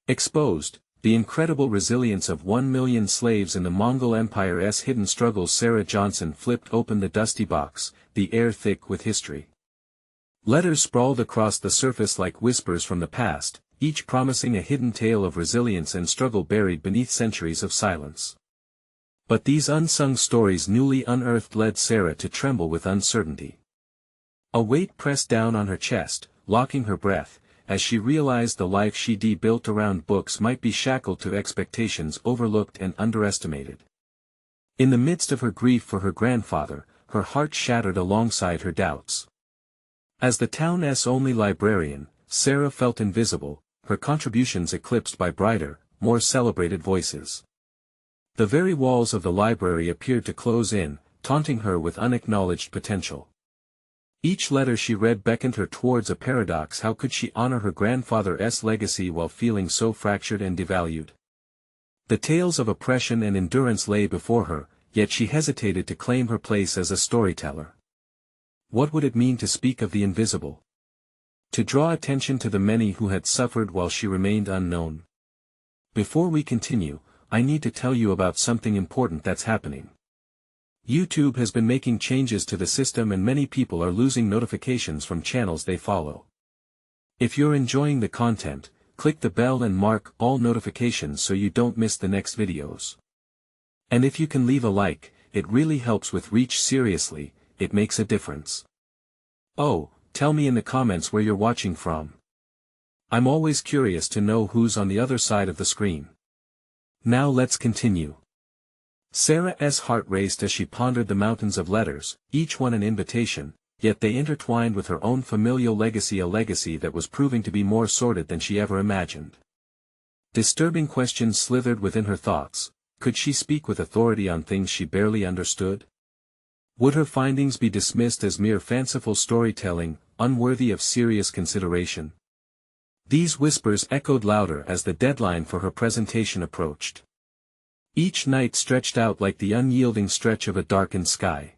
Exposed, the incredible resilience of 1 million slaves in the Mongol Empire's hidden struggles. Sarah Johnson flipped open the dusty box, the air thick with history. Letters sprawled across the surface like whispers from the past, each promising a hidden tale of resilience and struggle buried beneath centuries of silence. But these unsung stories newly unearthed led Sarah to tremble with uncertainty. A weight pressed down on her chest, locking her breath, as she realized the life she'd built around books might be shackled to expectations overlooked and underestimated. In the midst of her grief for her grandfather, her heart shattered alongside her doubts. As the town's only librarian, Sarah felt invisible, her contributions eclipsed by brighter, more celebrated voices. The very walls of the library appeared to close in, taunting her with unacknowledged potential. Each letter she read beckoned her towards a paradox. How could she honor her grandfather's legacy while feeling so fractured and devalued? The tales of oppression and endurance lay before her, yet she hesitated to claim her place as a storyteller. What would it mean to speak of the invisible? To draw attention to the many who had suffered while she remained unknown? Before we continue, I need to tell you about something important that's happening. YouTube has been making changes to the system and many people are losing notifications from channels they follow. If you're enjoying the content, click the bell and mark all notifications so you don't miss the next videos. And if you can leave a like, it really helps with reach. Seriously, it makes a difference. Oh, tell me in the comments where you're watching from. I'm always curious to know who's on the other side of the screen. Now let's continue. Sarah's heart raced as she pondered the mountains of letters, each one an invitation, yet they intertwined with her own familial legacy, a legacy that was proving to be more sordid than she ever imagined. Disturbing questions slithered within her thoughts. Could she speak with authority on things she barely understood? Would her findings be dismissed as mere fanciful storytelling, unworthy of serious consideration? These whispers echoed louder as the deadline for her presentation approached. Each night stretched out like the unyielding stretch of a darkened sky.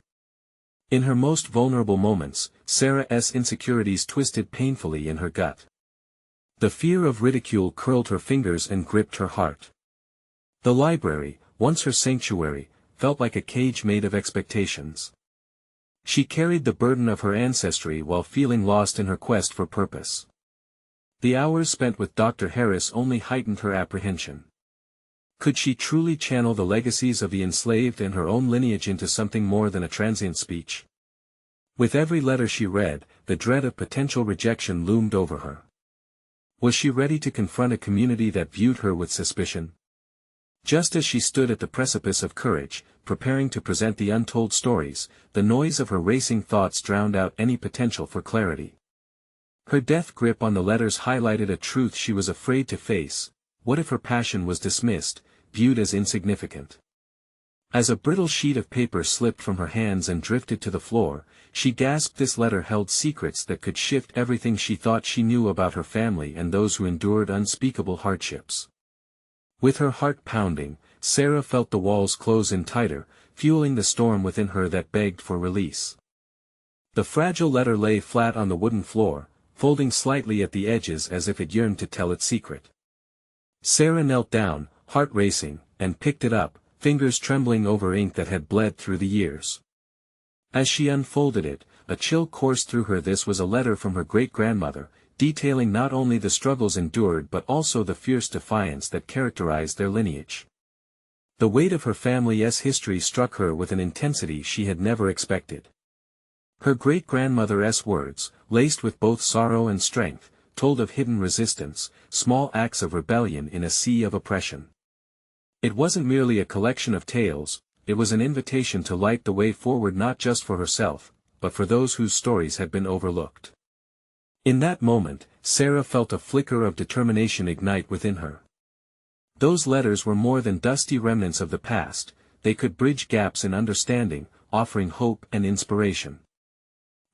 In her most vulnerable moments, Sarah's insecurities twisted painfully in her gut. The fear of ridicule curled her fingers and gripped her heart. The library, once her sanctuary, felt like a cage made of expectations. She carried the burden of her ancestry while feeling lost in her quest for purpose. The hours spent with Dr. Harris only heightened her apprehension. Could she truly channel the legacies of the enslaved and her own lineage into something more than a transient speech? With every letter she read, the dread of potential rejection loomed over her. Was she ready to confront a community that viewed her with suspicion? Just as she stood at the precipice of courage, preparing to present the untold stories, the noise of her racing thoughts drowned out any potential for clarity. Her death grip on the letters highlighted a truth she was afraid to face. What if her passion was dismissed, viewed as insignificant? As a brittle sheet of paper slipped from her hands and drifted to the floor, she gasped. This letter held secrets that could shift everything she thought she knew about her family and those who endured unspeakable hardships. With her heart pounding, Sarah felt the walls close in tighter, fueling the storm within her that begged for release. The fragile letter lay flat on the wooden floor, folding slightly at the edges as if it yearned to tell its secret. Sarah knelt down, heart racing, and picked it up, fingers trembling over ink that had bled through the years. As she unfolded it, a chill coursed through her. This was a letter from her great-grandmother, detailing not only the struggles endured but also the fierce defiance that characterized their lineage. The weight of her family's history struck her with an intensity she had never expected. Her great-grandmother's words, laced with both sorrow and strength, told of hidden resistance, small acts of rebellion in a sea of oppression. It wasn't merely a collection of tales, it was an invitation to light the way forward, not just for herself, but for those whose stories had been overlooked. In that moment, Sarah felt a flicker of determination ignite within her. Those letters were more than dusty remnants of the past, they could bridge gaps in understanding, offering hope and inspiration.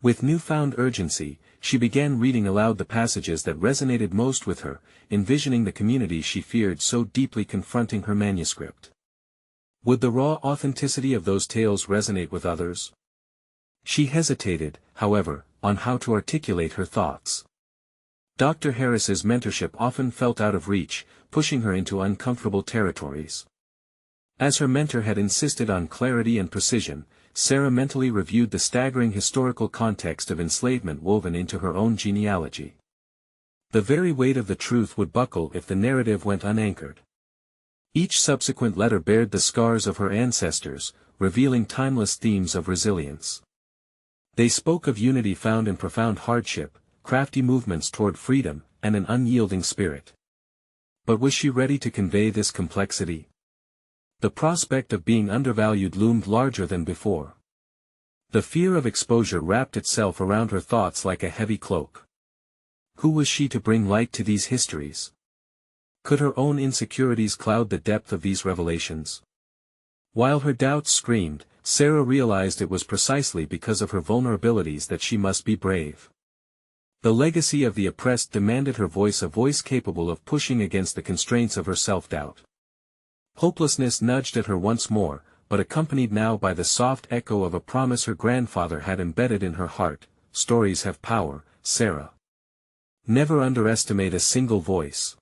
With newfound urgency, she began reading aloud the passages that resonated most with her, envisioning the community she feared so deeply confronting her manuscript. Would the raw authenticity of those tales resonate with others? She hesitated, however, on how to articulate her thoughts. Dr. Harris's mentorship often felt out of reach, pushing her into uncomfortable territories. As her mentor had insisted on clarity and precision, Sarah mentally reviewed the staggering historical context of enslavement woven into her own genealogy. The very weight of the truth would buckle if the narrative went unanchored. Each subsequent letter bared the scars of her ancestors, revealing timeless themes of resilience. They spoke of unity found in profound hardship, crafty movements toward freedom, and an unyielding spirit. But was she ready to convey this complexity? The prospect of being undervalued loomed larger than before. The fear of exposure wrapped itself around her thoughts like a heavy cloak. Who was she to bring light to these histories? Could her own insecurities cloud the depth of these revelations? While her doubts screamed, Sarah realized it was precisely because of her vulnerabilities that she must be brave. The legacy of the oppressed demanded her voice, a voice capable of pushing against the constraints of her self-doubt. Hopelessness nudged at her once more, but accompanied now by the soft echo of a promise her grandfather had embedded in her heart: stories have power, Sarah. Never underestimate a single voice.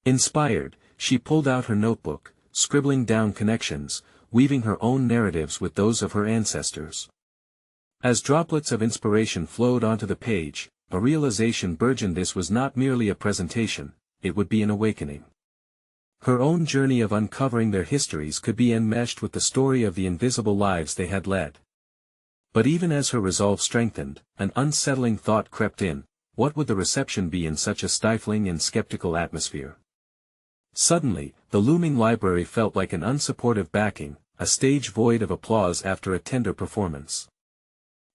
Inspired, she pulled out her notebook, scribbling down connections, weaving her own narratives with those of her ancestors. As droplets of inspiration flowed onto the page, a realization burgeoned: this was not merely a presentation, it would be an awakening. Her own journey of uncovering their histories could be enmeshed with the story of the invisible lives they had led. But even as her resolve strengthened, an unsettling thought crept in: what would the reception be in such a stifling and skeptical atmosphere? Suddenly, the looming library felt like an unsupportive backing, a stage void of applause after a tender performance.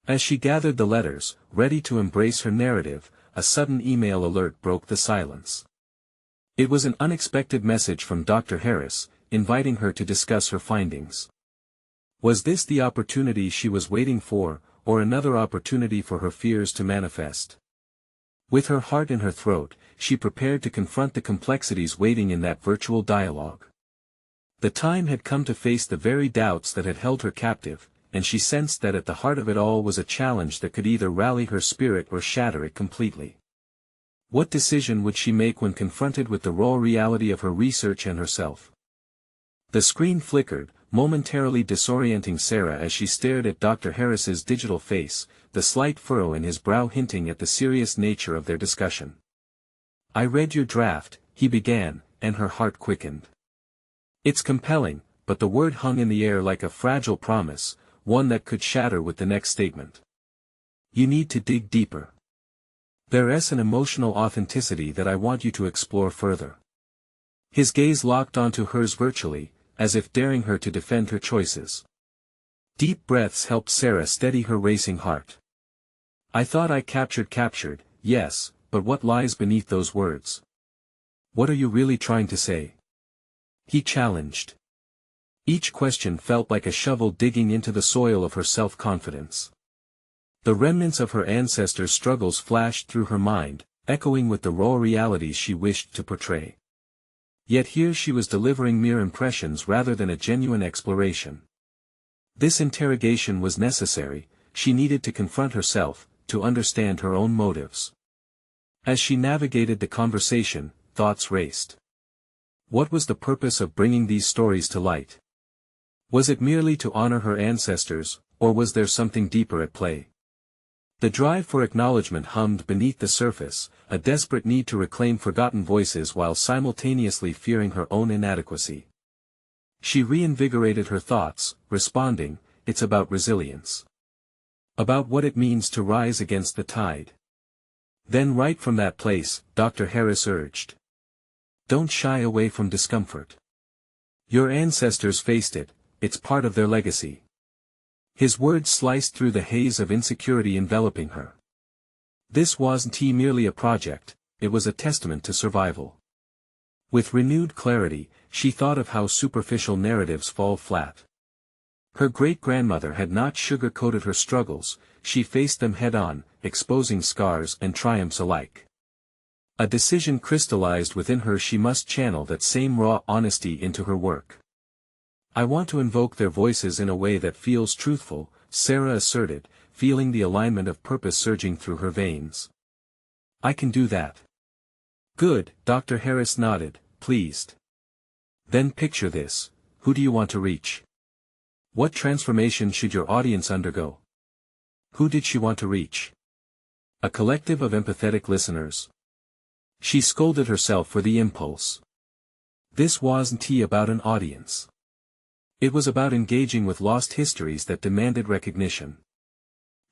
As she gathered the letters, ready to embrace her narrative, a sudden email alert broke the silence. It was an unexpected message from Dr. Harris, inviting her to discuss her findings. Was this the opportunity she was waiting for, or another opportunity for her fears to manifest? With her heart in her throat, she prepared to confront the complexities waiting in that virtual dialogue. The time had come to face the very doubts that had held her captive, and she sensed that at the heart of it all was a challenge that could either rally her spirit or shatter it completely. What decision would she make when confronted with the raw reality of her research and herself? The screen flickered, momentarily disorienting Sarah as she stared at Dr. Harris's digital face, the slight furrow in his brow hinting at the serious nature of their discussion. "I read your draft," he began, and her heart quickened. "It's compelling," but the word hung in the air like a fragile promise, one that could shatter with the next statement. "You need to dig deeper. There's an emotional authenticity that I want you to explore further." His gaze locked onto hers virtually, as if daring her to defend her choices. Deep breaths helped Sarah steady her racing heart. "I thought I captured, yes, but what lies beneath those words? What are you really trying to say?" he challenged. Each question felt like a shovel digging into the soil of her self-confidence. The remnants of her ancestors' struggles flashed through her mind, echoing with the raw realities she wished to portray. Yet here she was delivering mere impressions rather than a genuine exploration. This interrogation was necessary; she needed to confront herself, to understand her own motives. As she navigated the conversation, thoughts raced. What was the purpose of bringing these stories to light? Was it merely to honor her ancestors, or was there something deeper at play? The drive for acknowledgment hummed beneath the surface, a desperate need to reclaim forgotten voices while simultaneously fearing her own inadequacy. She reinvigorated her thoughts, responding, "It's about resilience. About what it means to rise against the tide." Then right from that place, Dr. Harris urged. "Don't shy away from discomfort. Your ancestors faced it, it's part of their legacy." His words sliced through the haze of insecurity enveloping her. This wasn't merely a project, it was a testament to survival. With renewed clarity, she thought of how superficial narratives fall flat. Her great-grandmother had not sugar-coated her struggles, she faced them head-on, exposing scars and triumphs alike. A decision crystallized within her: she must channel that same raw honesty into her work. "I want to invoke their voices in a way that feels truthful," Sarah asserted, feeling the alignment of purpose surging through her veins. I can do that. Good, Dr. Harris nodded, pleased. Then picture this, who do you want to reach? What transformation should your audience undergo? Who did she want to reach? A collective of empathetic listeners. She scolded herself for the impulse. This wasn't about an audience. It was about engaging with lost histories that demanded recognition.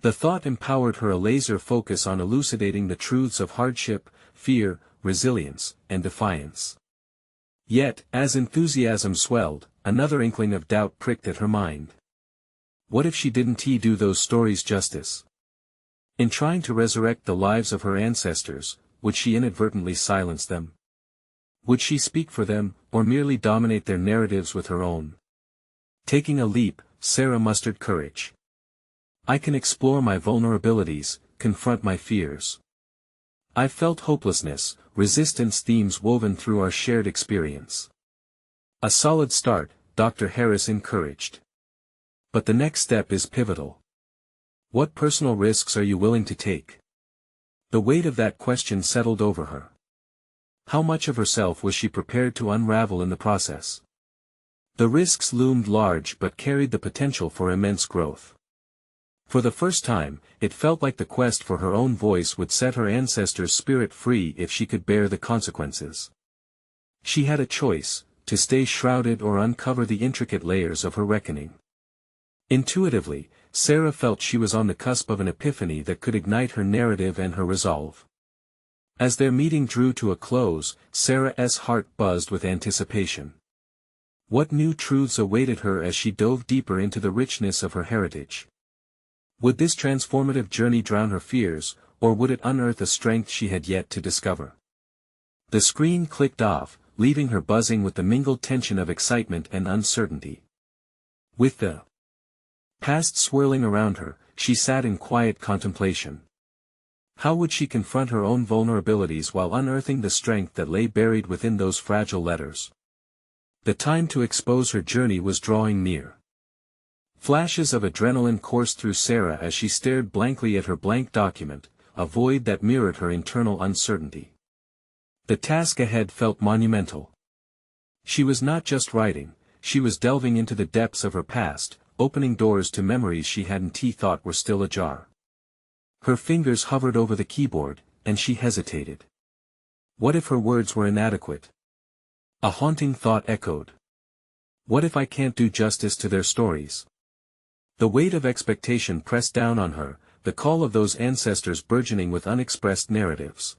The thought empowered her a laser focus on elucidating the truths of hardship, fear, resilience, and defiance. Yet, as enthusiasm swelled, another inkling of doubt pricked at her mind. What if she didn't do those stories justice? In trying to resurrect the lives of her ancestors, would she inadvertently silence them? Would she speak for them, or merely dominate their narratives with her own? Taking a leap, Sarah mustered courage. I can explore my vulnerabilities, confront my fears. I've felt hopelessness, resistance themes woven through our shared experience. A solid start, Dr. Harris encouraged. But the next step is pivotal. What personal risks are you willing to take? The weight of that question settled over her. How much of herself was she prepared to unravel in the process? The risks loomed large but carried the potential for immense growth. For the first time, it felt like the quest for her own voice would set her ancestors' spirit free if she could bear the consequences. She had a choice, to stay shrouded or uncover the intricate layers of her reckoning. Intuitively, Sarah felt she was on the cusp of an epiphany that could ignite her narrative and her resolve. As their meeting drew to a close, Sarah's heart buzzed with anticipation. What new truths awaited her as she dove deeper into the richness of her heritage? Would this transformative journey drown her fears, or would it unearth a strength she had yet to discover? The screen clicked off, leaving her buzzing with the mingled tension of excitement and uncertainty. With the past swirling around her, she sat in quiet contemplation. How would she confront her own vulnerabilities while unearthing the strength that lay buried within those fragile letters? The time to expose her journey was drawing near. Flashes of adrenaline coursed through Sarah as she stared blankly at her blank document, a void that mirrored her internal uncertainty. The task ahead felt monumental. She was not just writing, she was delving into the depths of her past, opening doors to memories she hadn't thought were still ajar. Her fingers hovered over the keyboard, and she hesitated. What if her words were inadequate? A haunting thought echoed. What if I can't do justice to their stories? The weight of expectation pressed down on her, the call of those ancestors burgeoning with unexpressed narratives.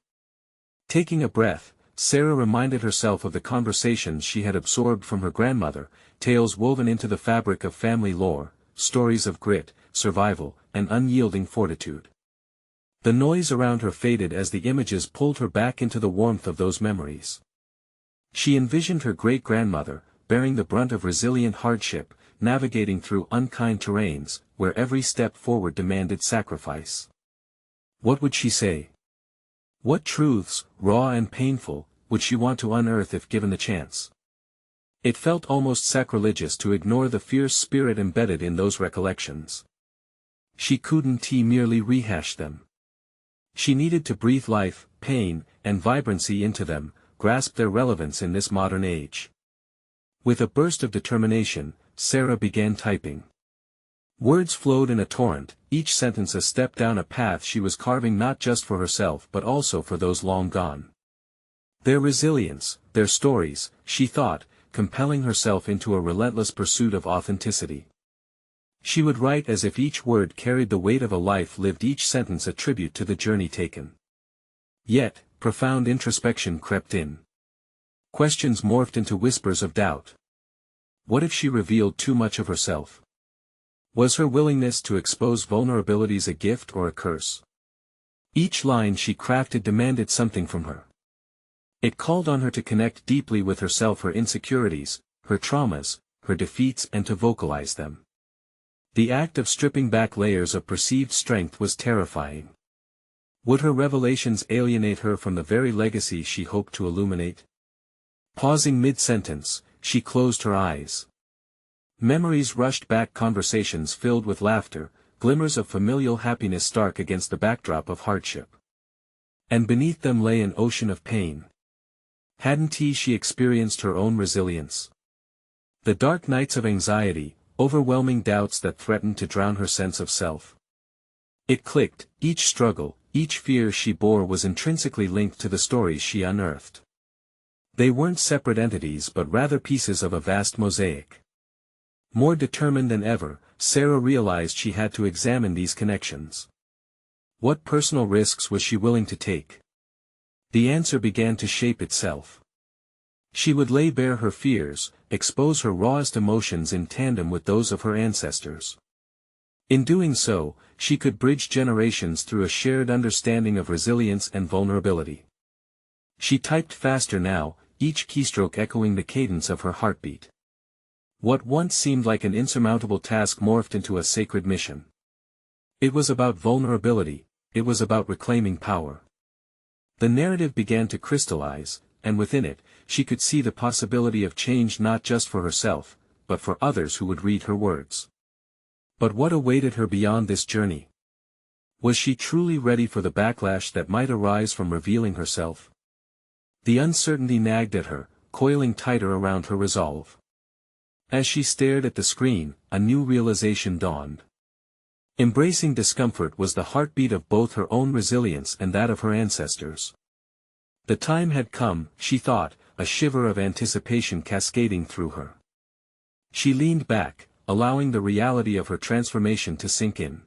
Taking a breath, Sarah reminded herself of the conversations she had absorbed from her grandmother, tales woven into the fabric of family lore, stories of grit, survival, and unyielding fortitude. The noise around her faded as the images pulled her back into the warmth of those memories. She envisioned her great-grandmother, bearing the brunt of resilient hardship, navigating through unkind terrains, where every step forward demanded sacrifice. What would she say? What truths, raw and painful, would she want to unearth if given the chance? It felt almost sacrilegious to ignore the fierce spirit embedded in those recollections. She couldn't merely rehash them. She needed to breathe life, pain, and vibrancy into them, grasp their relevance in this modern age. With a burst of determination, Sarah began typing. Words flowed in a torrent, each sentence a step down a path she was carving not just for herself but also for those long gone. Their resilience, their stories, she thought, compelling herself into a relentless pursuit of authenticity. She would write as if each word carried the weight of a life lived, each sentence a tribute to the journey taken. Yet, profound introspection crept in. Questions morphed into whispers of doubt. What if she revealed too much of herself? Was her willingness to expose vulnerabilities a gift or a curse? Each line she crafted demanded something from her. It called on her to connect deeply with herself, her insecurities, her traumas, her defeats, and to vocalize them. The act of stripping back layers of perceived strength was terrifying. Would her revelations alienate her from the very legacy she hoped to illuminate? Pausing mid-sentence, she closed her eyes. Memories rushed back, conversations filled with laughter, glimmers of familial happiness stark against the backdrop of hardship. And beneath them lay an ocean of pain. Hadn't she experienced her own resilience? The dark nights of anxiety, overwhelming doubts that threatened to drown her sense of self. It clicked, each struggle, each fear she bore was intrinsically linked to the stories she unearthed. They weren't separate entities but rather pieces of a vast mosaic. More determined than ever, Sarah realized she had to examine these connections. What personal risks was she willing to take? The answer began to shape itself. She would lay bare her fears, expose her rawest emotions in tandem with those of her ancestors. In doing so, she could bridge generations through a shared understanding of resilience and vulnerability. She typed faster now, each keystroke echoing the cadence of her heartbeat. What once seemed like an insurmountable task morphed into a sacred mission. It was about vulnerability, it was about reclaiming power. The narrative began to crystallize, and within it, she could see the possibility of change not just for herself, but for others who would read her words. But what awaited her beyond this journey? Was she truly ready for the backlash that might arise from revealing herself? The uncertainty nagged at her, coiling tighter around her resolve. As she stared at the screen, a new realization dawned. Embracing discomfort was the heartbeat of both her own resilience and that of her ancestors. The time had come, she thought, a shiver of anticipation cascading through her. She leaned back, allowing the reality of her transformation to sink in.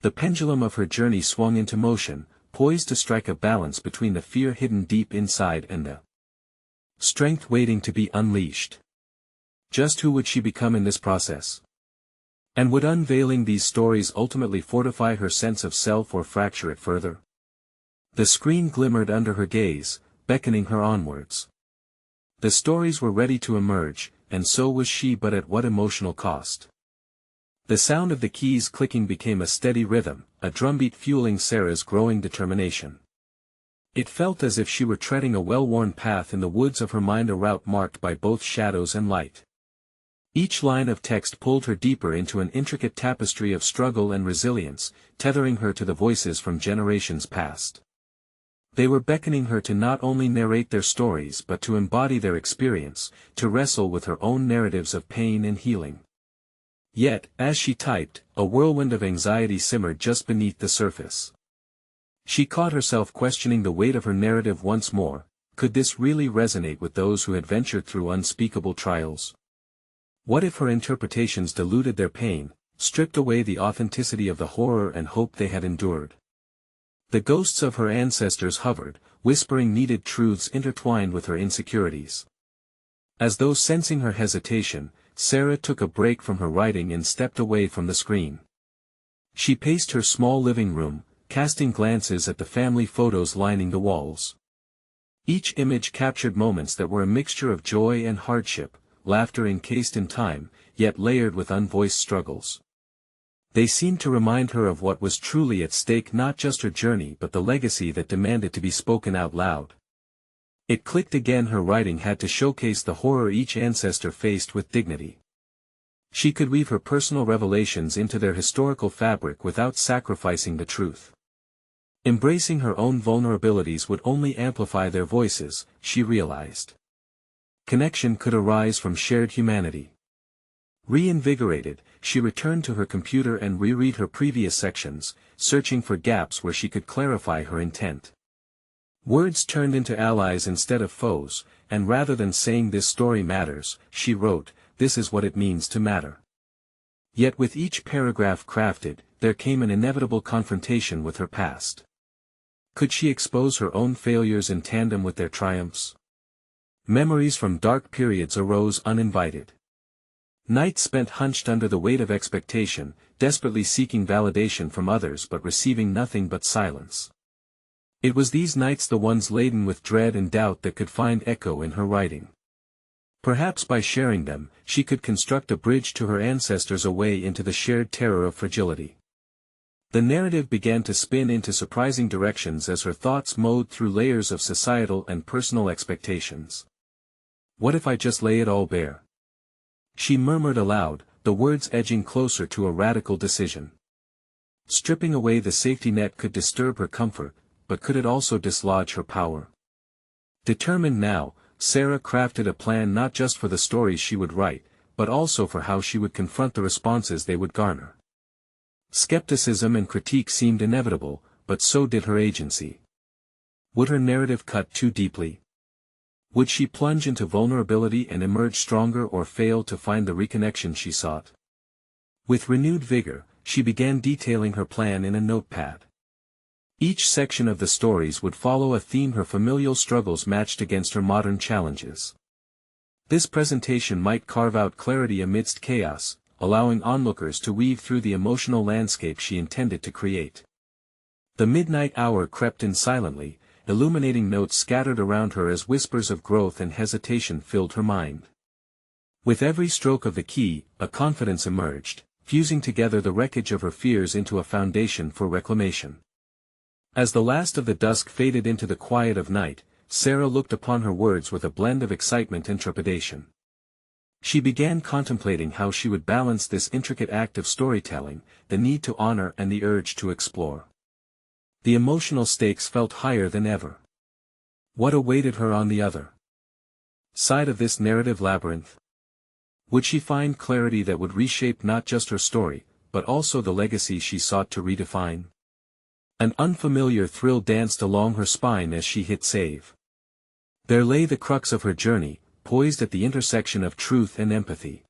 The pendulum of her journey swung into motion, poised to strike a balance between the fear hidden deep inside and the strength waiting to be unleashed. Just who would she become in this process? And would unveiling these stories ultimately fortify her sense of self or fracture it further? The screen glimmered under her gaze, beckoning her onwards. The stories were ready to emerge, and so was she, but at what emotional cost? The sound of the keys clicking became a steady rhythm, a drumbeat fueling Sarah's growing determination. It felt as if she were treading a well-worn path in the woods of her mind, a route marked by both shadows and light. Each line of text pulled her deeper into an intricate tapestry of struggle and resilience, tethering her to the voices from generations past. They were beckoning her to not only narrate their stories but to embody their experience, to wrestle with her own narratives of pain and healing. Yet, as she typed, a whirlwind of anxiety simmered just beneath the surface. She caught herself questioning the weight of her narrative once more. Could this really resonate with those who had ventured through unspeakable trials? What if her interpretations diluted their pain, stripped away the authenticity of the horror and hope they had endured? The ghosts of her ancestors hovered, whispering needed truths intertwined with her insecurities. As though sensing her hesitation, Sarah took a break from her writing and stepped away from the screen. She paced her small living room, casting glances at the family photos lining the walls. Each image captured moments that were a mixture of joy and hardship, laughter encased in time, yet layered with unvoiced struggles. They seemed to remind her of what was truly at stake, not just her journey but the legacy that demanded to be spoken out loud. It clicked again, her writing had to showcase the horror each ancestor faced with dignity. She could weave her personal revelations into their historical fabric without sacrificing the truth. Embracing her own vulnerabilities would only amplify their voices, she realized. Connection could arise from shared humanity. Reinvigorated, she returned to her computer and reread her previous sections, searching for gaps where she could clarify her intent. Words turned into allies instead of foes, and rather than saying "this story matters," she wrote, "this is what it means to matter." Yet with each paragraph crafted, there came an inevitable confrontation with her past. Could she expose her own failures in tandem with their triumphs? Memories from dark periods arose uninvited. Nights spent hunched under the weight of expectation, desperately seeking validation from others but receiving nothing but silence. It was these nights, the ones laden with dread and doubt, that could find echo in her writing. Perhaps by sharing them, she could construct a bridge to her ancestors, a way into the shared terror of fragility. The narrative began to spin into surprising directions as her thoughts mowed through layers of societal and personal expectations. What if I just lay it all bare? She murmured aloud, the words edging closer to a radical decision. Stripping away the safety net could disturb her comfort, but could it also dislodge her power? Determined now, Sarah crafted a plan not just for the stories she would write, but also for how she would confront the responses they would garner. Skepticism and critique seemed inevitable, but so did her agency. Would her narrative cut too deeply? Would she plunge into vulnerability and emerge stronger, or fail to find the reconnection she sought? With renewed vigor, she began detailing her plan in a notepad. Each section of the stories would follow a theme: her familial struggles matched against her modern challenges. This presentation might carve out clarity amidst chaos, allowing onlookers to weave through the emotional landscape she intended to create. The midnight hour crept in silently, illuminating notes scattered around her as whispers of growth and hesitation filled her mind. With every stroke of the key, a confidence emerged, fusing together the wreckage of her fears into a foundation for reclamation. As the last of the dusk faded into the quiet of night, Sarah looked upon her words with a blend of excitement and trepidation. She began contemplating how she would balance this intricate act of storytelling, the need to honor and the urge to explore. The emotional stakes felt higher than ever. What awaited her on the other side of this narrative labyrinth? Would she find clarity that would reshape not just her story, but also the legacy she sought to redefine? An unfamiliar thrill danced along her spine as she hit save. There lay the crux of her journey, poised at the intersection of truth and empathy.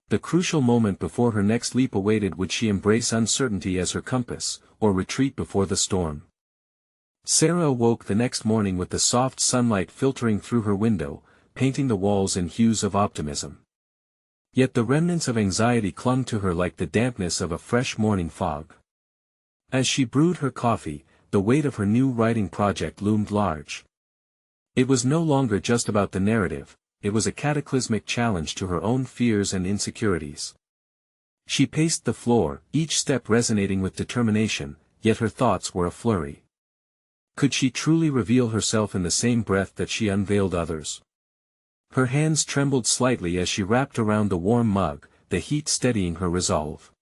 The crucial moment before her next leap awaited. Would she embrace uncertainty as her compass, or retreat before the storm? Sarah awoke the next morning with the soft sunlight filtering through her window, painting the walls in hues of optimism. Yet the remnants of anxiety clung to her like the dampness of a fresh morning fog. As she brewed her coffee, the weight of her new writing project loomed large. It was no longer just about the narrative, it was a cataclysmic challenge to her own fears and insecurities. She paced the floor, each step resonating with determination, yet her thoughts were a flurry. Could she truly reveal herself in the same breath that she unveiled others? Her hands trembled slightly as she wrapped around the warm mug, the heat steadying her resolve.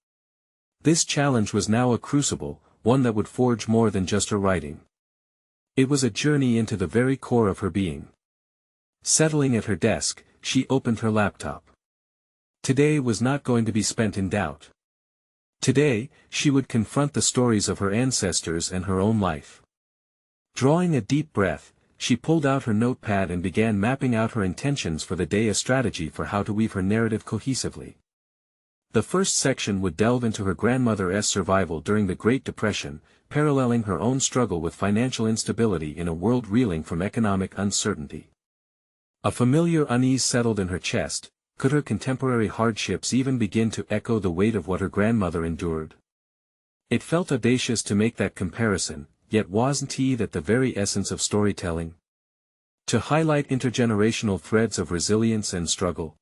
This challenge was now a crucible, one that would forge more than just her writing. It was a journey into the very core of her being. Settling at her desk, she opened her laptop. Today was not going to be spent in doubt. Today, she would confront the stories of her ancestors and her own life. Drawing a deep breath, she pulled out her notepad and began mapping out her intentions for the day, a strategy for how to weave her narrative cohesively. The first section would delve into her grandmother's survival during the Great Depression, paralleling her own struggle with financial instability in a world reeling from economic uncertainty. A familiar unease settled in her chest. Could her contemporary hardships even begin to echo the weight of what her grandmother endured? It felt audacious to make that comparison, yet wasn't it at the very essence of storytelling? To highlight intergenerational threads of resilience and struggle.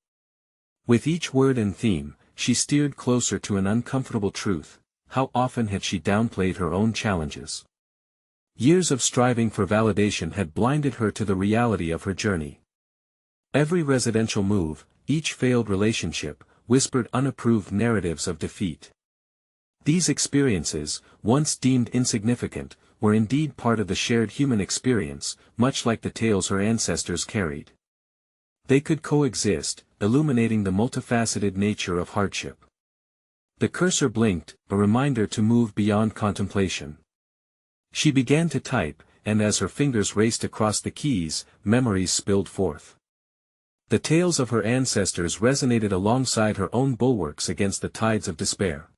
With each word and theme, she steered closer to an uncomfortable truth: how often had she downplayed her own challenges? Years of striving for validation had blinded her to the reality of her journey. Every residential move, each failed relationship, whispered unapproved narratives of defeat. These experiences, once deemed insignificant, were indeed part of the shared human experience, much like the tales her ancestors carried. They could coexist, illuminating the multifaceted nature of hardship. The cursor blinked, a reminder to move beyond contemplation. She began to type, and as her fingers raced across the keys, memories spilled forth. The tales of her ancestors resonated alongside her own bulwarks against the tides of despair.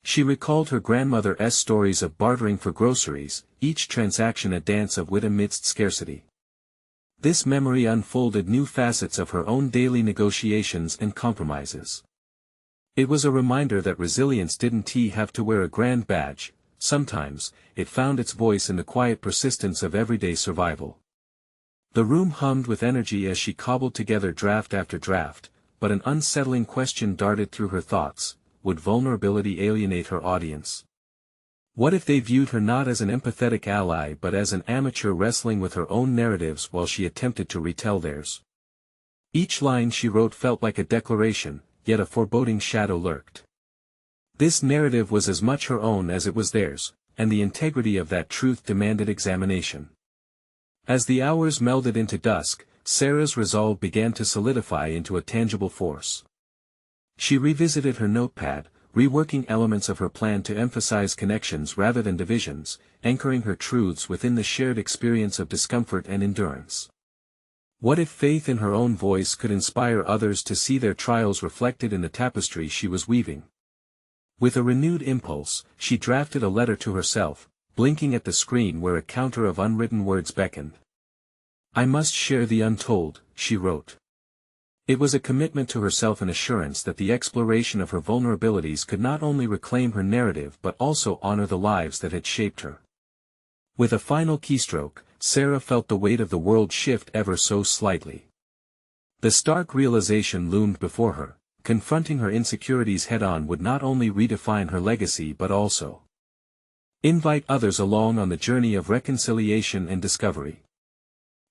She recalled her grandmother's stories of bartering for groceries, each transaction a dance of wit amidst scarcity. This memory unfolded new facets of her own daily negotiations and compromises. It was a reminder that resilience didn't have to wear a grand badge. Sometimes, it found its voice in the quiet persistence of everyday survival. The room hummed with energy as she cobbled together draft after draft, but an unsettling question darted through her thoughts: would vulnerability alienate her audience? What if they viewed her not as an empathetic ally but as an amateur wrestling with her own narratives while she attempted to retell theirs? Each line she wrote felt like a declaration, yet a foreboding shadow lurked. This narrative was as much her own as it was theirs, and the integrity of that truth demanded examination. As the hours melded into dusk, Sarah's resolve began to solidify into a tangible force. She revisited her notepad, reworking elements of her plan to emphasize connections rather than divisions, anchoring her truths within the shared experience of discomfort and endurance. What if faith in her own voice could inspire others to see their trials reflected in the tapestry she was weaving? With a renewed impulse, she drafted a letter to herself, blinking at the screen where a counter of unwritten words beckoned. "I must share the untold," she wrote. It was a commitment to herself, an assurance that the exploration of her vulnerabilities could not only reclaim her narrative but also honor the lives that had shaped her. With a final keystroke, Sarah felt the weight of the world shift ever so slightly. The stark realization loomed before her: confronting her insecurities head-on would not only redefine her legacy but also invite others along on the journey of reconciliation and discovery.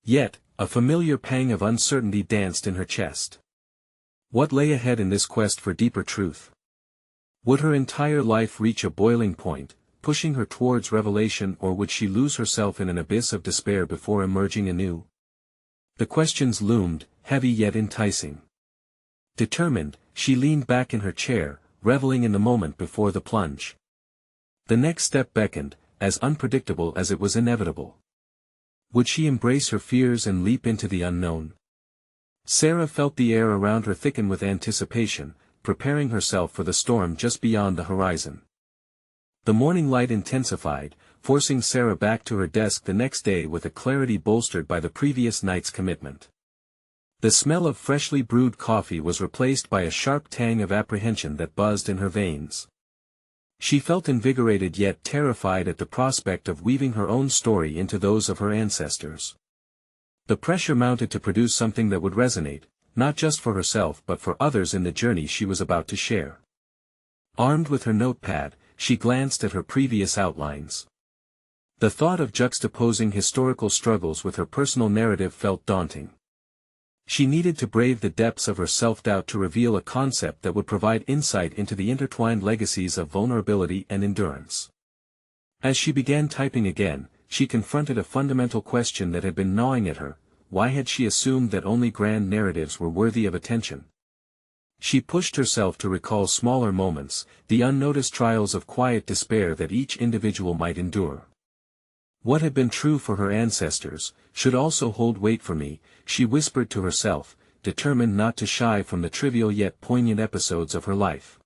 Yet, a familiar pang of uncertainty danced in her chest. What lay ahead in this quest for deeper truth? Would her entire life reach a boiling point, pushing her towards revelation, or would she lose herself in an abyss of despair before emerging anew? The questions loomed, heavy yet enticing. Determined, she leaned back in her chair, reveling in the moment before the plunge. The next step beckoned, as unpredictable as it was inevitable. Would she embrace her fears and leap into the unknown? Sarah felt the air around her thicken with anticipation, preparing herself for the storm just beyond the horizon. The morning light intensified, forcing Sarah back to her desk the next day with a clarity bolstered by the previous night's commitment. The smell of freshly brewed coffee was replaced by a sharp tang of apprehension that buzzed in her veins. She felt invigorated yet terrified at the prospect of weaving her own story into those of her ancestors. The pressure mounted to produce something that would resonate, not just for herself but for others in the journey she was about to share. Armed with her notepad, she glanced at her previous outlines. The thought of juxtaposing historical struggles with her personal narrative felt daunting. She needed to brave the depths of her self-doubt to reveal a concept that would provide insight into the intertwined legacies of vulnerability and endurance. As she began typing again, she confronted a fundamental question that had been gnawing at her: why had she assumed that only grand narratives were worthy of attention? She pushed herself to recall smaller moments, the unnoticed trials of quiet despair that each individual might endure. What had been true for her ancestors, should also hold weight for me, she whispered to herself, determined not to shy from the trivial yet poignant episodes of her life.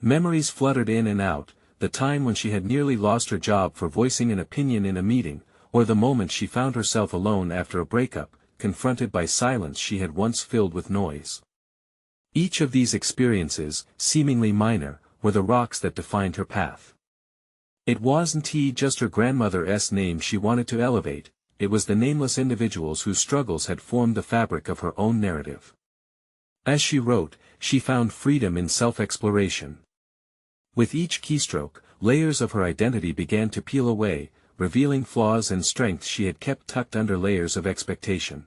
Memories fluttered in and out, the time when she had nearly lost her job for voicing an opinion in a meeting, or the moment she found herself alone after a breakup, confronted by silence she had once filled with noise. Each of these experiences, seemingly minor, were the rocks that defined her path. It wasn't just her grandmother's name she wanted to elevate, it was the nameless individuals whose struggles had formed the fabric of her own narrative. As she wrote, she found freedom in self-exploration. With each keystroke, layers of her identity began to peel away, revealing flaws and strengths she had kept tucked under layers of expectation.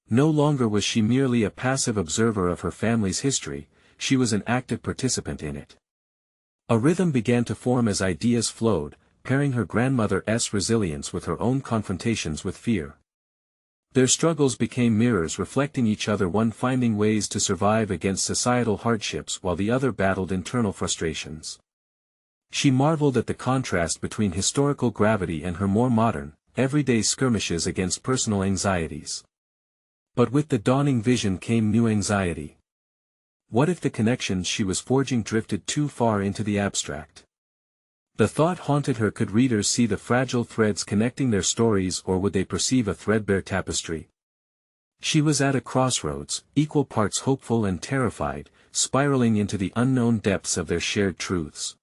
No longer was she merely a passive observer of her family's history, she was an active participant in it. A rhythm began to form as ideas flowed, pairing her grandmother's resilience with her own confrontations with fear. Their struggles became mirrors reflecting each other, one finding ways to survive against societal hardships while the other battled internal frustrations. She marveled at the contrast between historical gravity and her more modern, everyday skirmishes against personal anxieties. But with the dawning vision came new anxiety. What if the connections she was forging drifted too far into the abstract? The thought haunted her: could readers see the fragile threads connecting their stories, or would they perceive a threadbare tapestry? She was at a crossroads, equal parts hopeful and terrified, spiraling into the unknown depths of their shared truths.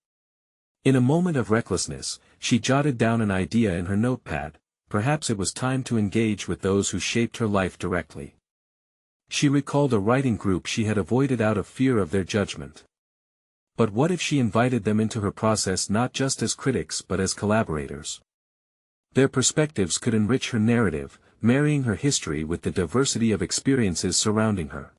In a moment of recklessness, she jotted down an idea in her notepad: perhaps it was time to engage with those who shaped her life directly. She recalled a writing group she had avoided out of fear of their judgment. But what if she invited them into her process not just as critics but as collaborators? Their perspectives could enrich her narrative, marrying her history with the diversity of experiences surrounding her.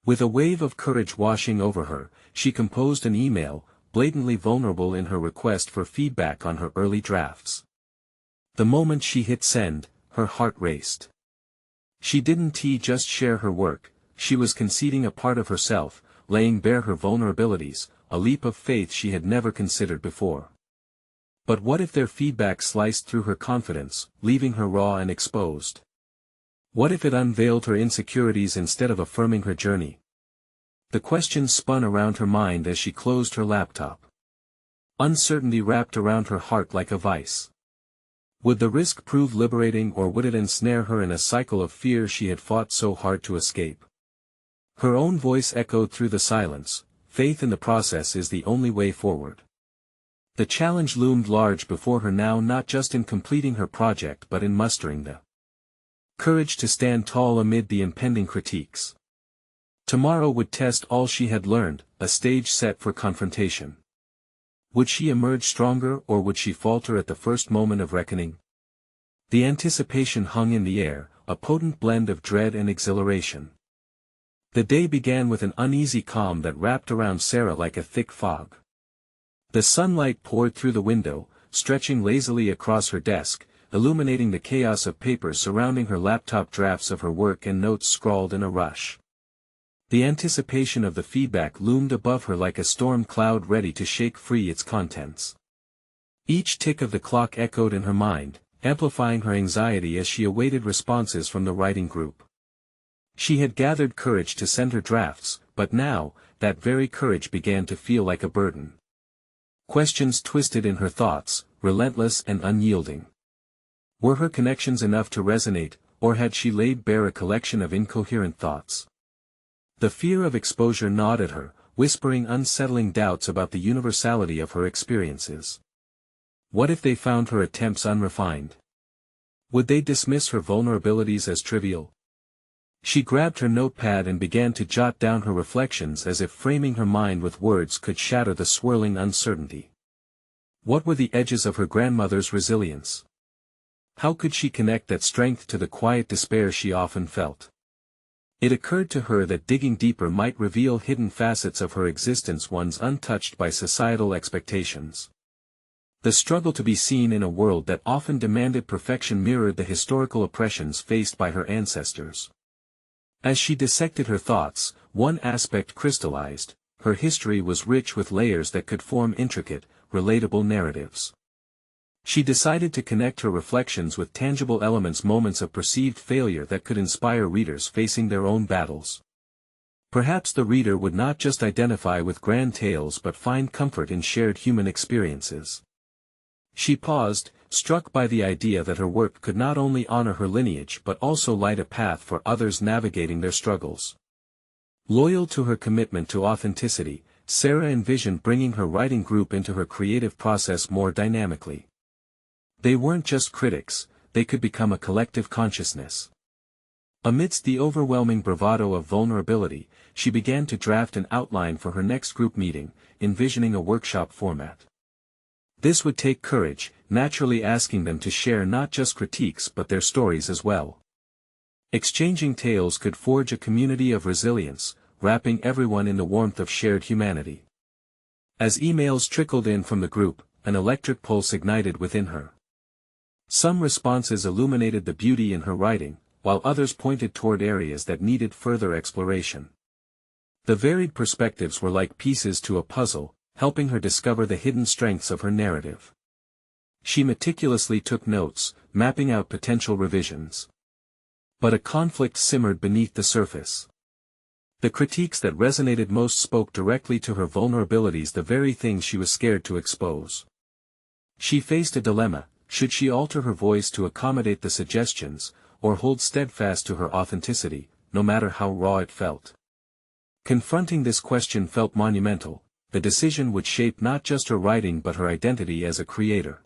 With a wave of courage washing over her, she composed an email, blatantly vulnerable in her request for feedback on her early drafts. The moment she hit send, her heart raced. She didn't just share her work, she was conceding a part of herself, laying bare her vulnerabilities, a leap of faith she had never considered before. But what if their feedback sliced through her confidence, leaving her raw and exposed? What if it unveiled her insecurities instead of affirming her journey? The questions spun around her mind as she closed her laptop. Uncertainty wrapped around her heart like a vice. Would the risk prove liberating, or would it ensnare her in a cycle of fear she had fought so hard to escape? Her own voice echoed through the silence, faith in the process is the only way forward. The challenge loomed large before her now, not just in completing her project but in mustering the courage to stand tall amid the impending critiques. Tomorrow would test all she had learned, a stage set for confrontation. Would she emerge stronger, or would she falter at the first moment of reckoning? The anticipation hung in the air, a potent blend of dread and exhilaration. The day began with an uneasy calm that wrapped around Sarah like a thick fog. The sunlight poured through the window, stretching lazily across her desk, illuminating the chaos of papers surrounding her laptop, drafts of her work and notes scrawled in a rush. The anticipation of the feedback loomed above her like a storm cloud ready to shake free its contents. Each tick of the clock echoed in her mind, amplifying her anxiety as she awaited responses from the writing group. She had gathered courage to send her drafts, but now, that very courage began to feel like a burden. Questions twisted in her thoughts, relentless and unyielding. Were her connections enough to resonate, or had she laid bare a collection of incoherent thoughts? The fear of exposure gnawed at her, whispering unsettling doubts about the universality of her experiences. What if they found her attempts unrefined? Would they dismiss her vulnerabilities as trivial? She grabbed her notepad and began to jot down her reflections, as if framing her mind with words could shatter the swirling uncertainty. What were the edges of her grandmother's resilience? How could she connect that strength to the quiet despair she often felt? It occurred to her that digging deeper might reveal hidden facets of her existence, ones untouched by societal expectations. The struggle to be seen in a world that often demanded perfection mirrored the historical oppressions faced by her ancestors. As she dissected her thoughts, one aspect crystallized: her history was rich with layers that could form intricate, relatable narratives. She decided to connect her reflections with tangible elements, moments of perceived failure that could inspire readers facing their own battles. Perhaps the reader would not just identify with grand tales but find comfort in shared human experiences. She paused, struck by the idea that her work could not only honor her lineage but also light a path for others navigating their struggles. Loyal to her commitment to authenticity, Sarah envisioned bringing her writing group into her creative process more dynamically. They weren't just critics, they could become a collective consciousness. Amidst the overwhelming bravado of vulnerability, she began to draft an outline for her next group meeting, envisioning a workshop format. This would take courage, naturally asking them to share not just critiques but their stories as well. Exchanging tales could forge a community of resilience, wrapping everyone in the warmth of shared humanity. As emails trickled in from the group, an electric pulse ignited within her. Some responses illuminated the beauty in her writing, while others pointed toward areas that needed further exploration. The varied perspectives were like pieces to a puzzle, helping her discover the hidden strengths of her narrative. She meticulously took notes, mapping out potential revisions. But a conflict simmered beneath the surface. The critiques that resonated most spoke directly to her vulnerabilities, the very things she was scared to expose. She faced a dilemma: should she alter her voice to accommodate the suggestions, or hold steadfast to her authenticity, no matter how raw it felt? Confronting this question felt monumental. The decision would shape not just her writing but her identity as a creator.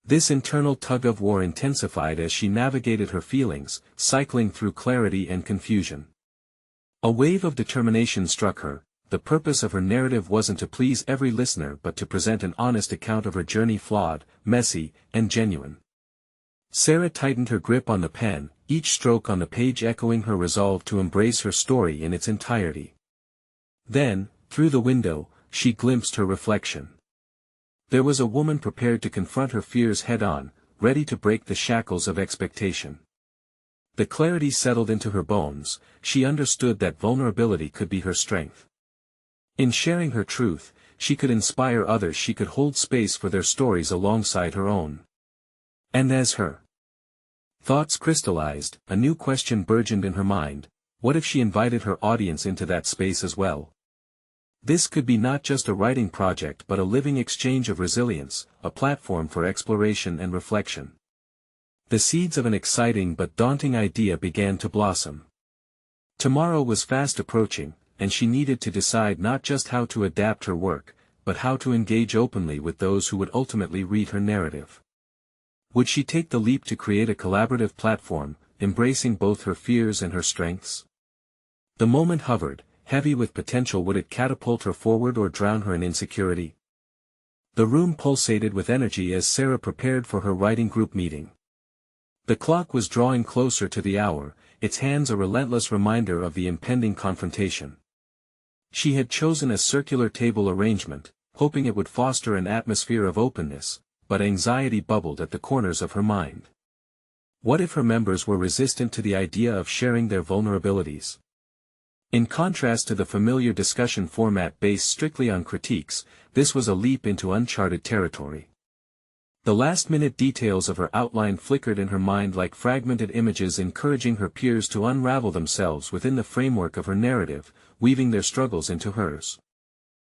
This internal tug-of-war intensified as she navigated her feelings, cycling through clarity and confusion. A wave of determination struck her. The purpose of her narrative wasn't to please every listener but to present an honest account of her journey, flawed, messy, and genuine. Sarah tightened her grip on the pen, each stroke on the page echoing her resolve to embrace her story in its entirety. Then, through the window, she glimpsed her reflection. There was a woman prepared to confront her fears head-on, ready to break the shackles of expectation. The clarity settled into her bones, she understood that vulnerability could be her strength. In sharing her truth, she could inspire others, she could hold space for their stories alongside her own. And as her thoughts crystallized, a new question burgeoned in her mind: what if she invited her audience into that space as well? This could be not just a writing project but a living exchange of resilience, a platform for exploration and reflection. The seeds of an exciting but daunting idea began to blossom. Tomorrow was fast approaching, and she needed to decide not just how to adapt her work, but how to engage openly with those who would ultimately read her narrative. Would she take the leap to create a collaborative platform, embracing both her fears and her strengths? The moment hovered, heavy with potential. Would it catapult her forward or drown her in insecurity? The room pulsated with energy as Sarah prepared for her writing group meeting. The clock was drawing closer to the hour, its hands a relentless reminder of the impending confrontation. She had chosen a circular table arrangement, hoping it would foster an atmosphere of openness, but anxiety bubbled at the corners of her mind. What if her members were resistant to the idea of sharing their vulnerabilities? In contrast to the familiar discussion format based strictly on critiques, this was a leap into uncharted territory. The last-minute details of her outline flickered in her mind like fragmented images, encouraging her peers to unravel themselves within the framework of her narrative, weaving their struggles into hers.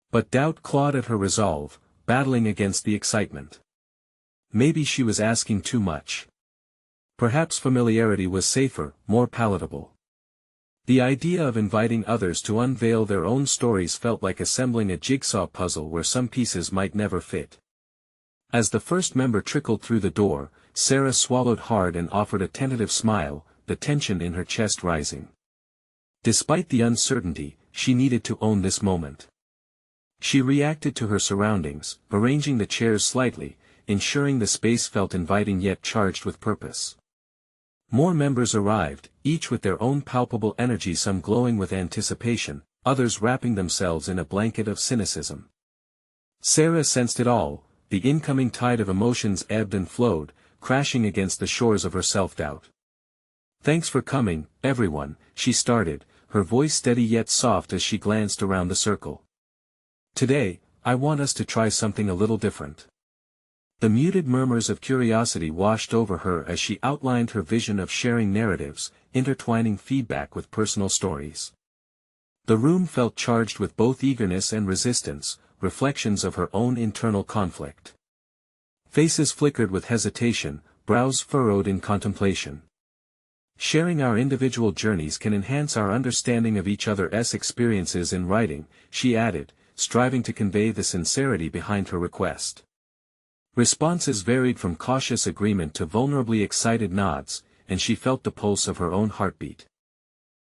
But doubt clawed at her resolve, battling against the excitement. Maybe she was asking too much. Perhaps familiarity was safer, more palatable. The idea of inviting others to unveil their own stories felt like assembling a jigsaw puzzle where some pieces might never fit. As the first member trickled through the door, Sarah swallowed hard and offered a tentative smile, the tension in her chest rising. Despite the uncertainty, she needed to own this moment. She reacted to her surroundings, arranging the chairs slightly, ensuring the space felt inviting yet charged with purpose. More members arrived, each with their own palpable energy, some glowing with anticipation, others wrapping themselves in a blanket of cynicism. Sarah sensed it all. The incoming tide of emotions ebbed and flowed, crashing against the shores of her self-doubt. "Thanks for coming, everyone," she started, her voice steady yet soft as she glanced around the circle. "Today, I want us to try something a little different." The muted murmurs of curiosity washed over her as she outlined her vision of sharing narratives, intertwining feedback with personal stories. The room felt charged with both eagerness and resistance, reflections of her own internal conflict. Faces flickered with hesitation, brows furrowed in contemplation. "Sharing our individual journeys can enhance our understanding of each other's experiences in writing," she added, striving to convey the sincerity behind her request. Responses varied from cautious agreement to vulnerably excited nods, and she felt the pulse of her own heartbeat.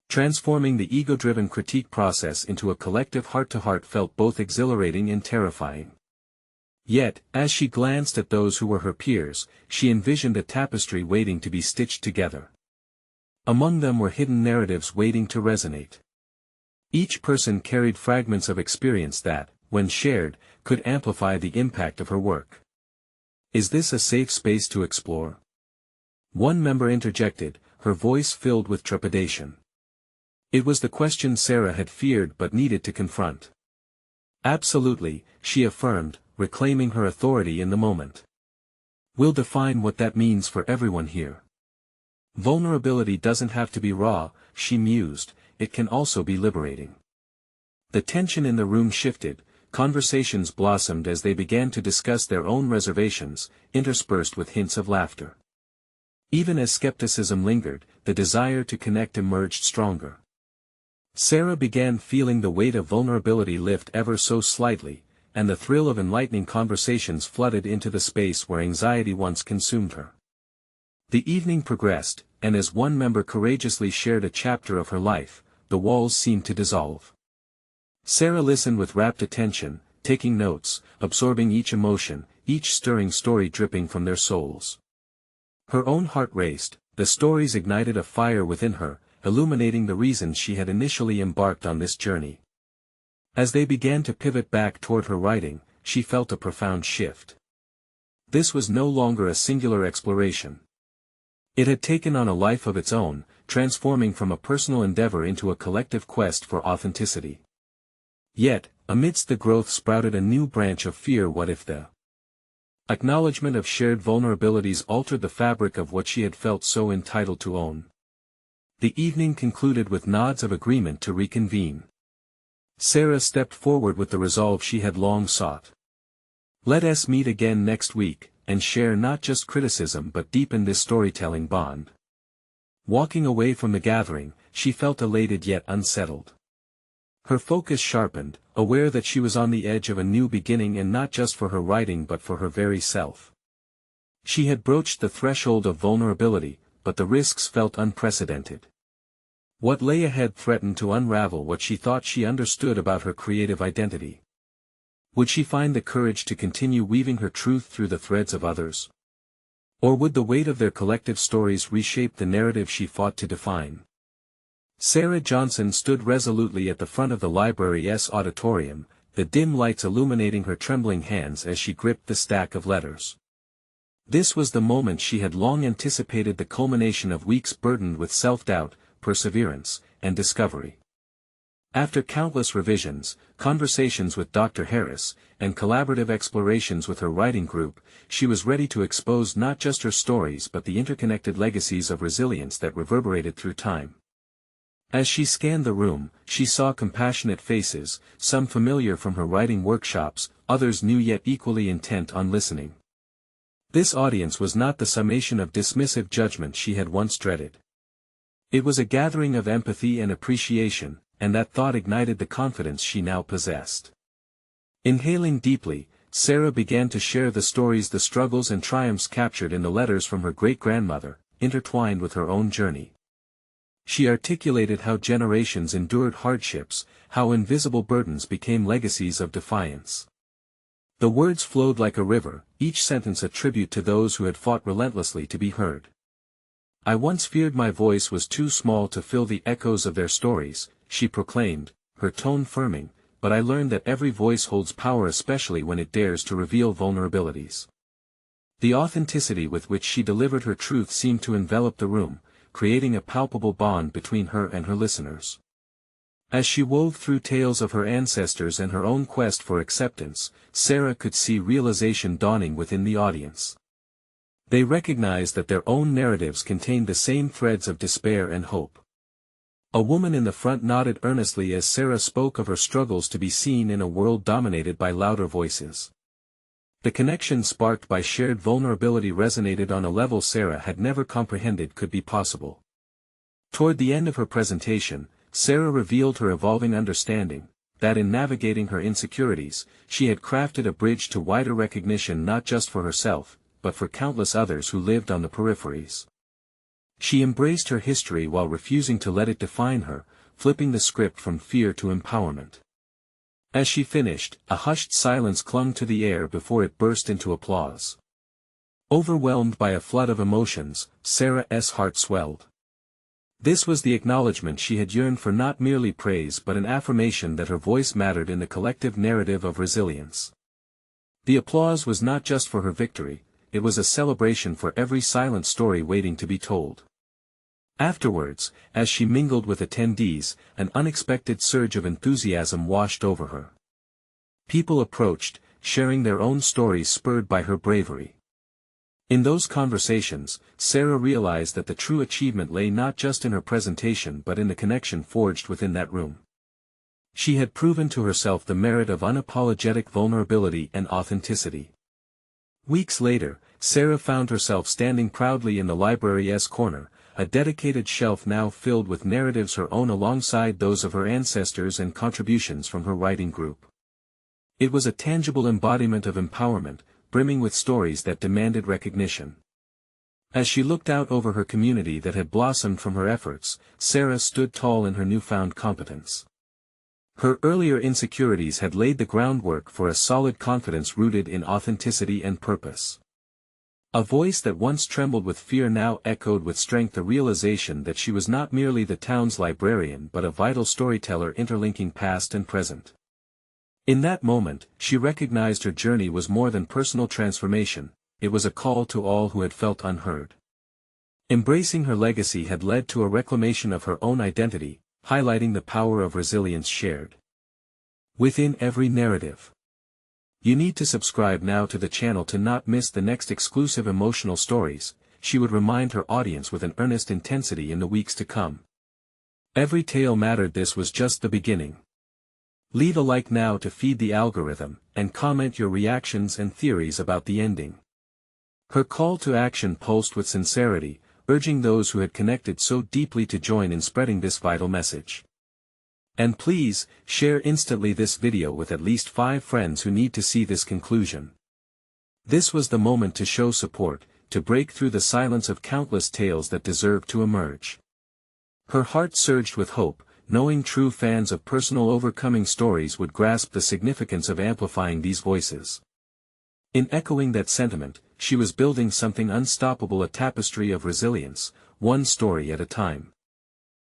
Transforming the ego-driven critique process into a collective heart-to-heart felt both exhilarating and terrifying. Yet, as she glanced at those who were her peers, she envisioned a tapestry waiting to be stitched together. Among them were hidden narratives waiting to resonate. Each person carried fragments of experience that, when shared, could amplify the impact of her work. "Is this a safe space to explore?" One member interjected, her voice filled with trepidation. It was the question Sarah had feared but needed to confront. "Absolutely," she affirmed, reclaiming her authority in the moment. "We'll define what that means for everyone here." "Vulnerability doesn't have to be raw," she mused, "it can also be liberating." The tension in the room shifted, conversations blossomed as they began to discuss their own reservations, interspersed with hints of laughter. Even as skepticism lingered, the desire to connect emerged stronger. Sarah began feeling the weight of vulnerability lift ever so slightly, and the thrill of enlightening conversations flooded into the space where anxiety once consumed her. The evening progressed, and as one member courageously shared a chapter of her life, the walls seemed to dissolve. Sarah listened with rapt attention, taking notes, absorbing each emotion, each stirring story dripping from their souls. Her own heart raced, the stories ignited a fire within her, illuminating the reasons she had initially embarked on this journey. As they began to pivot back toward her writing, she felt a profound shift. This was no longer a singular exploration. It had taken on a life of its own, transforming from a personal endeavor into a collective quest for authenticity. Yet, amidst the growth sprouted a new branch of fear. What if the acknowledgment of shared vulnerabilities altered the fabric of what she had felt so entitled to own? The evening concluded with nods of agreement to reconvene. Sarah stepped forward with the resolve she had long sought. Let us meet again next week, and share not just criticism but deepen this storytelling bond. Walking away from the gathering, she felt elated yet unsettled. Her focus sharpened, aware that she was on the edge of a new beginning, and not just for her writing but for her very self. She had broached the threshold of vulnerability, but the risks felt unprecedented. What lay ahead threatened to unravel what she thought she understood about her creative identity. Would she find the courage to continue weaving her truth through the threads of others? Or would the weight of their collective stories reshape the narrative she fought to define? Sarah Johnson stood resolutely at the front of the library's auditorium, the dim lights illuminating her trembling hands as she gripped the stack of letters. This was the moment she had long anticipated, the culmination of weeks burdened with self-doubt, perseverance, and discovery. After countless revisions, conversations with Dr. Harris, and collaborative explorations with her writing group, she was ready to expose not just her stories but the interconnected legacies of resilience that reverberated through time. As she scanned the room, she saw compassionate faces, some familiar from her writing workshops, others new yet equally intent on listening. This audience was not the summation of dismissive judgment she had once dreaded. It was a gathering of empathy and appreciation, and that thought ignited the confidence she now possessed. Inhaling deeply, Sarah began to share the stories, the struggles and triumphs captured in the letters from her great-grandmother, intertwined with her own journey. She articulated how generations endured hardships, how invisible burdens became legacies of defiance. The words flowed like a river, each sentence a tribute to those who had fought relentlessly to be heard. I once feared my voice was too small to fill the echoes of their stories, she proclaimed, her tone firming, but I learned that every voice holds power, especially when it dares to reveal vulnerabilities. The authenticity with which she delivered her truth seemed to envelop the room, creating a palpable bond between her and her listeners. As she wove through tales of her ancestors and her own quest for acceptance, Sarah could see realization dawning within the audience. They recognized that their own narratives contained the same threads of despair and hope. A woman in the front nodded earnestly as Sarah spoke of her struggles to be seen in a world dominated by louder voices. The connection sparked by shared vulnerability resonated on a level Sarah had never comprehended could be possible. Toward the end of her presentation, Sarah revealed her evolving understanding, that in navigating her insecurities, she had crafted a bridge to wider recognition not just for herself, but for countless others who lived on the peripheries. She embraced her history while refusing to let it define her, flipping the script from fear to empowerment. As she finished, a hushed silence clung to the air before it burst into applause. Overwhelmed by a flood of emotions, Sarah's heart swelled. This was the acknowledgment she had yearned for, not merely praise but an affirmation that her voice mattered in the collective narrative of resilience. The applause was not just for her victory, it was a celebration for every silent story waiting to be told. Afterwards, as she mingled with attendees, an unexpected surge of enthusiasm washed over her. People approached, sharing their own stories spurred by her bravery. In those conversations, Sarah realized that the true achievement lay not just in her presentation but in the connection forged within that room. She had proven to herself the merit of unapologetic vulnerability and authenticity. Weeks later, Sarah found herself standing proudly in the library's corner, a dedicated shelf now filled with narratives her own alongside those of her ancestors and contributions from her writing group. It was a tangible embodiment of empowerment, brimming with stories that demanded recognition. As she looked out over her community that had blossomed from her efforts, Sarah stood tall in her newfound competence. Her earlier insecurities had laid the groundwork for a solid confidence rooted in authenticity and purpose. A voice that once trembled with fear now echoed with strength the realization that she was not merely the town's librarian but a vital storyteller interlinking past and present. In that moment, she recognized her journey was more than personal transformation, it was a call to all who had felt unheard. Embracing her legacy had led to a reclamation of her own identity, highlighting the power of resilience shared within every narrative. You need to subscribe now to the channel to not miss the next exclusive emotional stories, she would remind her audience with an earnest intensity in the weeks to come. Every tale mattered. This was just the beginning. Leave a like now to feed the algorithm, and comment your reactions and theories about the ending. Her call to action pulsed with sincerity, urging those who had connected so deeply to join in spreading this vital message. And please, share instantly this video with at least 5 friends who need to see this conclusion. This was the moment to show support, to break through the silence of countless tales that deserve to emerge. Her heart surged with hope, knowing true fans of personal overcoming stories would grasp the significance of amplifying these voices. In echoing that sentiment, she was building something unstoppable, a tapestry of resilience, one story at a time.